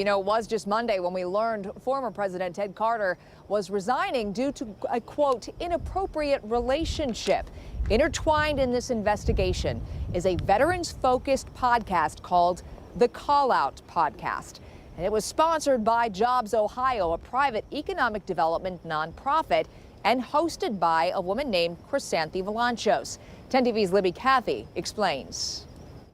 You know, it was just Monday when we learned former President Ted Carter was resigning due to a, quote, inappropriate relationship. Intertwined in this investigation is a veterans-focused podcast called The Call Out Podcast. And it was sponsored by Jobs Ohio, a private economic development nonprofit, and hosted by a woman named Crisanthi Valanchos. 10 TV's Libby Cathy explains.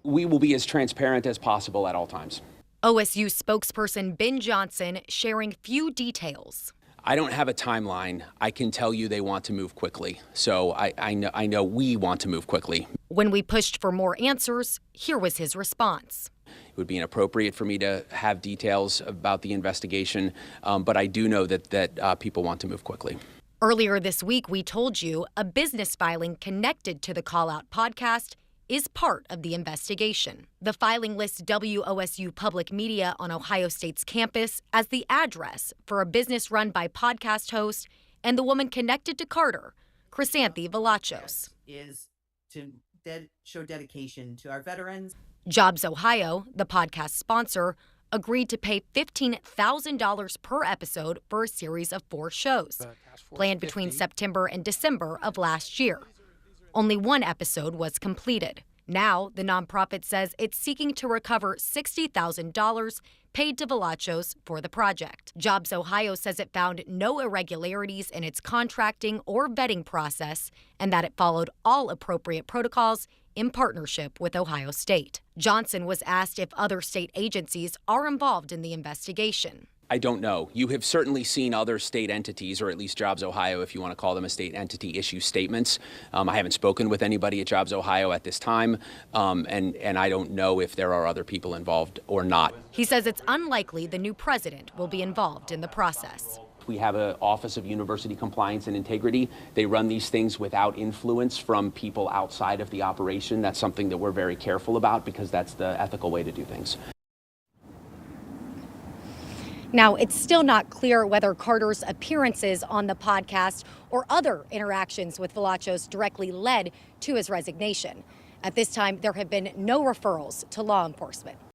We will be as transparent as possible at all times. OSU spokesperson Ben Johnson sharing few details. I don't have a timeline. I can tell you they want to move quickly. So I know we want to move quickly. When we pushed for more answers, here was his response. It would be inappropriate for me to have details about the investigation, but I do know that people want to move quickly. Earlier this week, we told you a business filing connected to the Call Out podcast is part of the investigation. The filing lists WOSU Public Media on Ohio State's campus as the address for a business run by podcast host and the woman connected to Carter, Crisanthi Valanchos. Is to show dedication to our veterans. Jobs Ohio, the podcast sponsor, agreed to pay $15,000 per episode for a series of 4 shows, planned between September and December of last year. Only one episode was completed. Now, the nonprofit says it's seeking to recover $60,000 paid to Valanchos for the project. Jobs Ohio says it found no irregularities in its contracting or vetting process and that it followed all appropriate protocols in partnership with Ohio State. Johnson was asked if other state agencies are involved in the investigation. I don't know. You have certainly seen other state entities, or at least Jobs Ohio, if you want to call them a state entity, issue statements. I haven't spoken with anybody at Jobs Ohio at this time, and I don't know if there are other people involved or not. He says it's unlikely the new president will be involved in the process. We have an Office of University Compliance and Integrity. They run these things without influence from people outside of the operation. That's something that we're very careful about because that's the ethical way to do things. Now, it's still not clear whether Carter's appearances on the podcast or other interactions with Valanchos directly led to his resignation. At this time, there have been no referrals to law enforcement.